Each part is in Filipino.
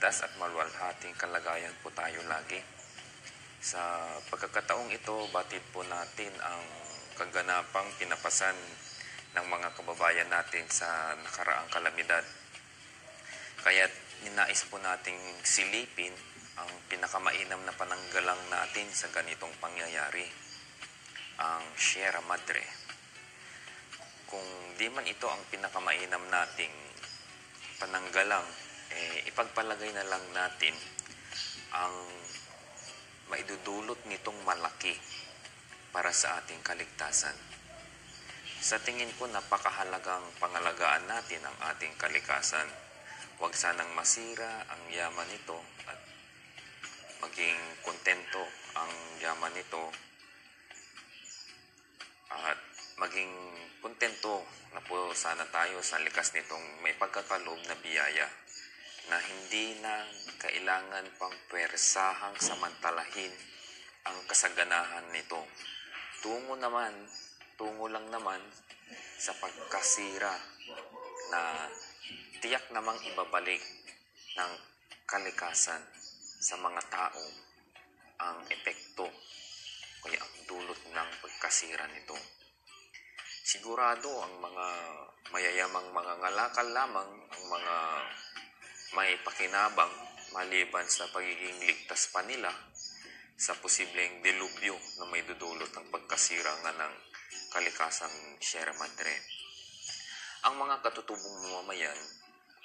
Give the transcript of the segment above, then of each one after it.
At maluwalhating kalagayan po tayo lagi. Sa pagkakataong ito, batid po natin ang kaganapang pinapasan ng mga kababayan natin sa nakaraang kalamidad. Kaya ninais po nating silipin ang pinakamainam na pananggalang natin sa ganitong pangyayari, ang Sierra Madre. Kung di man ito ang pinakamainam nating pananggalang, ipagpalagay na lang natin ang maidudulot nitong malaki para sa ating kaligtasan. Sa tingin ko, napakahalagang pangalagaan natin ang ating kalikasan. Huwag sanang masira ang yaman nito at maging kontento ang yaman nito at maging kontento na po sana tayo sa likas nitong may pagkakaloob na biyaya na hindi na kailangan pang pwersahang samantalahin ang kasaganahan nito. Tungo lang naman sa pagkasira na tiyak namang ibabalik ng kalikasan sa mga tao ang epekto kaya ang dulot ng pagkasira nito. Sigurado ang mga mayayamang mga ngalakal lamang ang mga may pakinabang maliban sa pagiging ligtas pa nila sa posibleng delubyo na may dudulot ng pagkasira nga ng kalikasang Sierra Madre. Ang mga katutubong mamamayan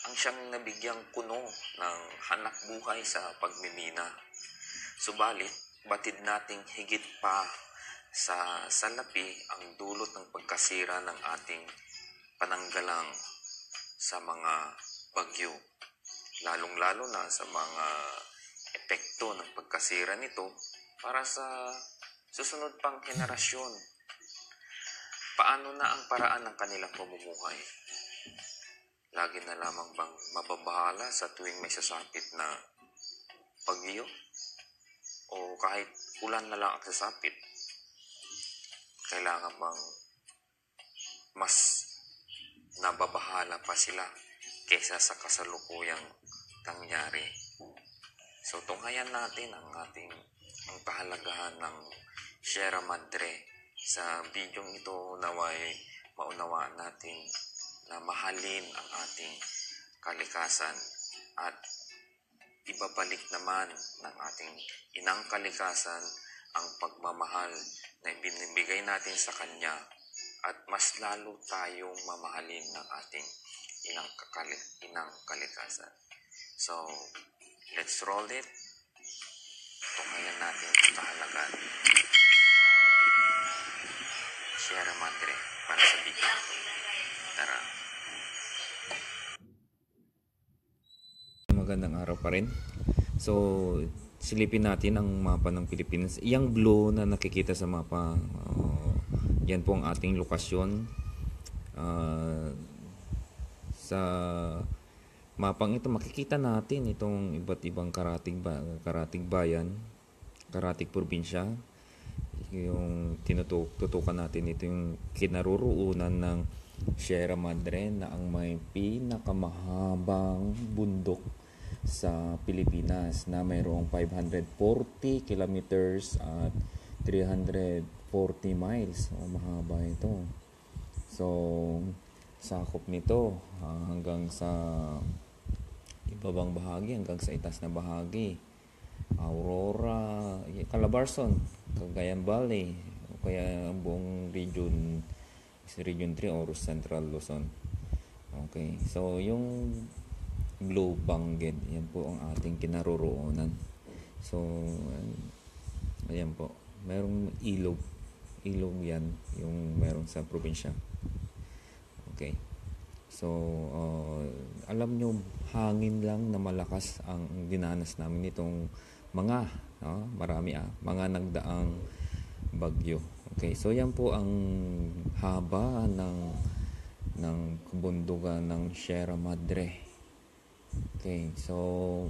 ang siyang nabigyang kuno ng hanap buhay sa pagmimina. Subalit, batid nating higit pa sa salapi ang dulot ng pagkasira ng ating pananggalang sa mga bagyo. Lalong-lalo na sa mga epekto ng pagkasira nito para sa susunod pang henerasyon. Paano na ang paraan ng kanilang pamumuhay? Lagi na lamang bang mababahala sa tuwing may sasapit na bagyo? O kahit ulan na lang ang sasapit, kailangan bang mas nababahala pa sila kaysa sa kasalukuyang nangyari? So, tunghayan natin ang kahalagahan ng Sierra Madre. Sa bidyong ito naway maunawaan natin na mahalin ang ating kalikasan at ibabalik naman ng ating inang kalikasan ang pagmamahal na ibinibigay natin sa Kanya at mas lalo tayong mamahalin ng ating inang kalikasan. So, let's roll it. Tunghayan natin ang kahalagan Sierra Madre para sa bigyan. Tara. Magandang araw pa rin. So, silipin natin ang mapa ng Pilipinas. Yang blue na nakikita sa mapa, yan po ang ating lokasyon. Sa mapang ito makikita natin itong iba't ibang karatig bayan, karatig probinsya. Yung tinututukan natin ito yung kinaroroonan ng Sierra Madre na ang may pinakamahabang bundok sa Pilipinas na mayroong 540 kilometers at 340 miles. Mahaba ito. So, sakop nito hanggang sa ibabang bahagi, hanggang sa itaas na bahagi. Aurora, Calabarzon, Cagayan Valley, o kaya ang buong region 3 or Central Luzon. Okay, so yung Globe Bangged, yan po ang ating kinaroroonan. So, ayan po, merong ilog. Ilog yan, yung meron sa probinsya. Okay. So, alam nyo, hangin lang na malakas ang dinanas namin itong marami mga nagdaang bagyo. Okay, so yan po ang haba ng kabundugan ng Sierra Madre. Okay, so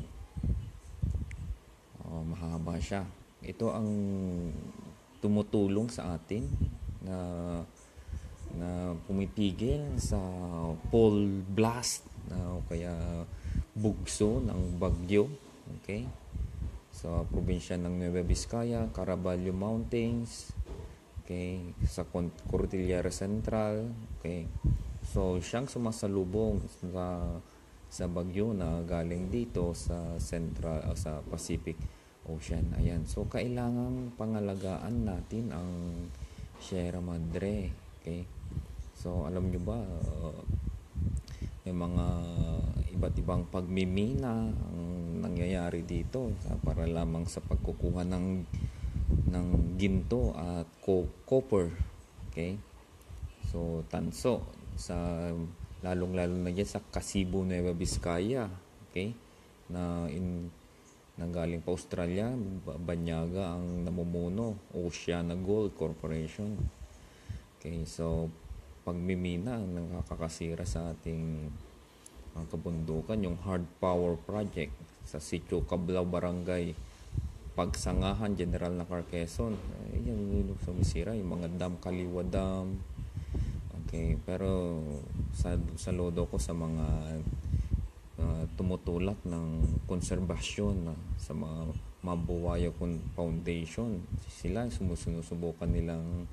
mahaba siya. Ito ang tumutulong sa atin na pumipigil sa pole blast o kaya bugso ng bagyo. Okay? Sa probinsya ng Nueva Vizcaya, Caraballo Mountains, okay, sa Cordillera Central, okay. So siyang sumasalubong sa bagyo na galing dito sa Central o sa Pacific Ocean. Ayan. So kailangan pangalagaan natin ang Sierra Madre, okay? So alam nyo ba, may mga iba't ibang pagmimina ang nangyayari dito para lamang sa pagkukuha ng ginto at copper, okay? So tanso sa lalong-lalo na dyan sa Kasibo, Nueva Vizcaya, okay? Nanggaling pa Australia, Banyaga ang namumuno, Oceana Gold Corporation. Okay, so pagmimina ang nakakasira sa ating kabundukan, yung Hard Power Project sa Sitio Cablao Barangay Pagsangahan, General Nacar, Quezon. Yan yung sumisira, yung mga dam, Kaliwa Dam. Okay, pero saludo ko sa mga tumutulak ng konserbasyon sa mga Mabuwaya Foundation. Sila sumusubukan nilang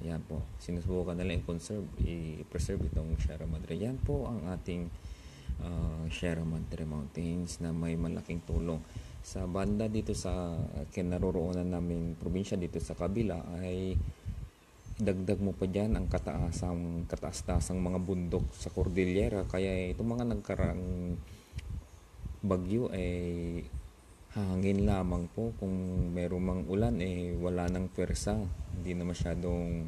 yan po, sinusubukan nila i-preserve itong Sierra Madre. Yan po ang ating Sierra Madre Mountains na may malaking tulong. Sa banda dito sa kinaroroonan naming probinsya dito sa kabila ay dagdag mo pa dyan ang kataas-taasang mga bundok sa Cordillera, kaya itong mga nagkarang bagyo ay hangin lamang po. Kung meron mang ulan wala nang pwersa, hindi na masyadong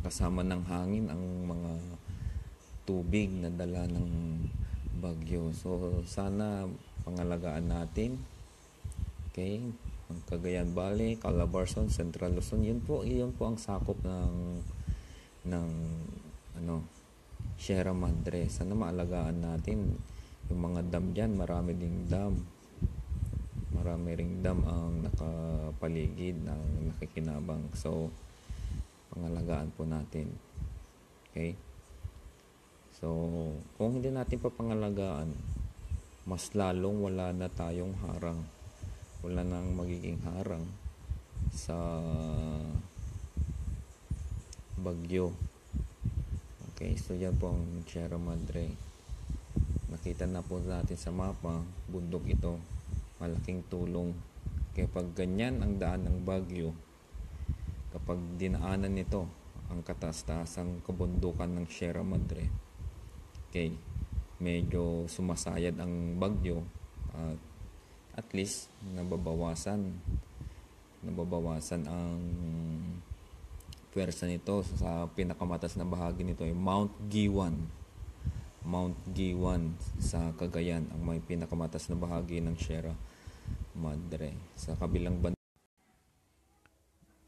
kasama ng hangin ang mga tubig na dala ng bagyo. So sana pangalagaan natin, okay, ang Cagayan Valley, Calabarzon, Central Luzon, yun po ang sakop ng Sierra Madre. Sana maalagaan natin yung mga dam dyan. Marami ring dam ang nakapaligid ng nakikinabang. So pangalagaan po natin, okay. So kung hindi natin papangalagaan, mas lalong wala na tayong harang, wala nang magiging harang sa bagyo. Okay, so yan po ang Sierra Madre. Nakita na po natin sa mapa, bundok ito, malaking tulong. Kaya pag ganyan ang daan ng bagyo, kapag dinaanan nito ang kataas-taasang kabundukan ng Sierra Madre, okay, medyo sumasayad ang bagyo at least nababawasan ang pwersa nito. Sa pinakamatas na bahagi nito ay Mount Giwan sa Cagayan ang may pinakamatas na bahagi ng Sierra Madre. Sa kabilang banda,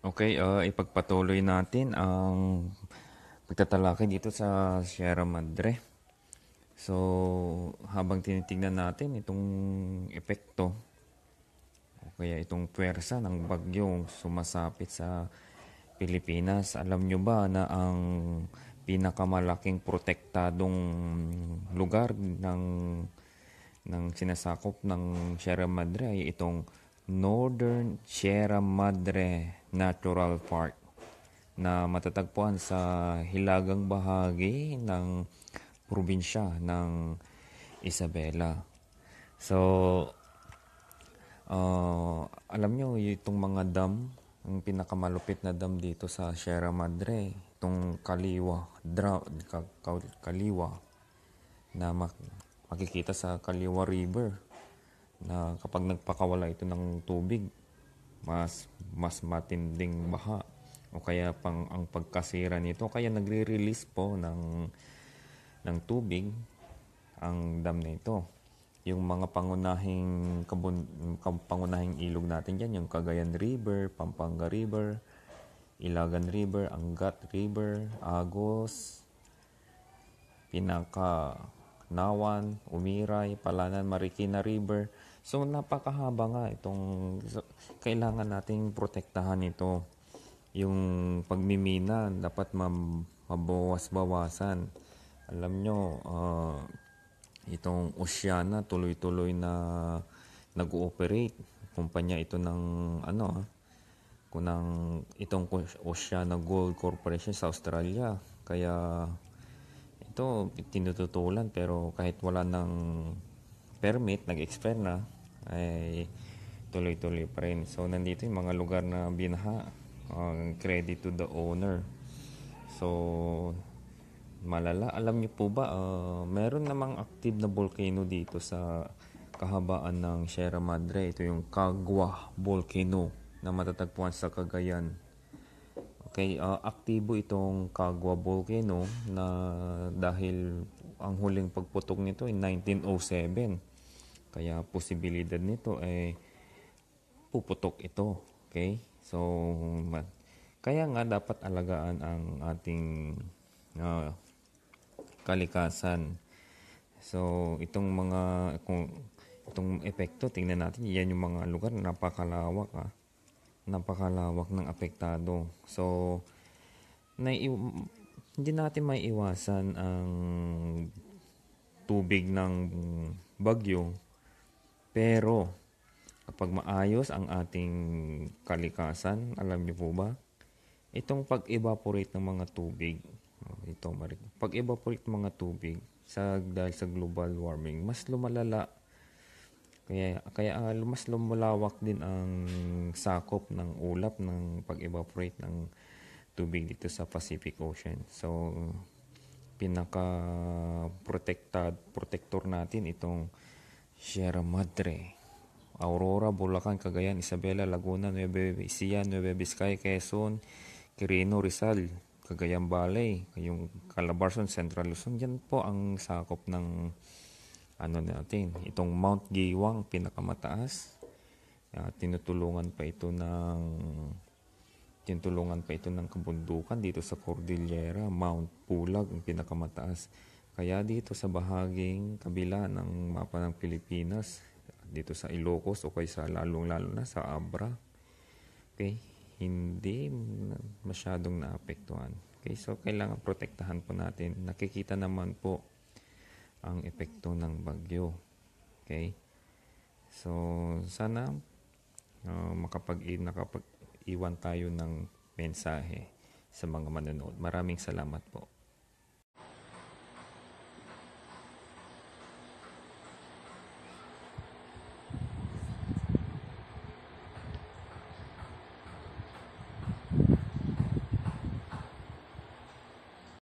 okay, ipagpatuloy natin ang pagtatalakay dito sa Sierra Madre. So habang tinitingnan natin itong epekto o kaya itong pwersa ng bagyong sumasapit sa Pilipinas, alam nyo ba na ang pinakamalaking protektadong lugar ng sinasakop ng Sierra Madre ay itong Northern Sierra Madre Natural Park na matatagpuan sa hilagang bahagi ng probinsya ng Isabela. So alam nyo itong mga dam, ang pinakamalupit na dam dito sa Sierra Madre, itong Kaliwa na makikita sa Kaliwa River na kapag nagpakawala ito ng tubig, mas matinding baha o kaya pang ang pagkasira nito, kaya nagre-release po ng tubig ang dam na ito. Yung mga pangunahing ilog natin dyan, yung Cagayan River, Pampanga River, Ilagan River, Angat River, Agos, Pinaka, Nawan, Umiray, Palanan, Marikina River. So napakahaba nga kailangan nating protektahan ito. Yung pagmimina dapat mabawas-bawasan. Alam nyo, itong Oceana tuloy-tuloy na nag-ooperate. Kumpanya ito ng itong Oceana Gold Corporation sa Australia. Kaya ito tinututulan, pero kahit wala ng permit, nag-expire na, ay tuloy-tuloy pa rin. So nandito yung mga lugar na binaha, credit to the owner. So malala. Alam niyo po ba, meron namang active na volcano dito sa kahabaan ng Sierra Madre. Ito yung Kagwa Volcano na matatagpuan sa Cagayan. Okay, aktibo itong Kagwa Volcano na dahil ang huling pagputok nito ay 1907. Kaya posibilidad nito ay puputok ito. Okay? So kaya nga dapat alagaan ang ating kalikasan. So itong epekto, tingnan natin, yan yung mga lugar na napakalawak ng apektado. So hindi natin maiiwasan ang tubig ng bagyo, pero kapag maayos ang ating kalikasan, alam niyo po ba, itong pag-evaporate ng mga tubig, pag-evaporate ng mga tubig dahil sa global warming, mas lumalala. Kaya mas lumalawak din ang sakop ng ulap ng pag-evaporate ng tubig dito sa Pacific Ocean. So protector natin itong Sierra Madre, Aurora, Bulacan, Cagayan, Isabela, Laguna, Nueva Ecija, Nueva Vizcaya, Quezon, Quirino, Rizal, Cagayan Valley, yung Calabarzon, Central Luzon. Yan po ang sakop ng natin. Itong Mount Giwang, pinakamataas. Tinutulungan pa ito ng kabundukan dito sa Cordillera. Mount Pulag, ang pinakamataas. Kaya dito sa bahaging kabila ng mapa ng Pilipinas, dito sa Ilocos o kaya lalong-lalo na sa Abra, okay, hindi masyadong naapektuhan. Okay, so kailangan protektahan po natin. Nakikita naman po ang epekto ng bagyo. Okay? So sana nakapag-iwan tayo ng mensahe sa mga manonood. Maraming salamat po.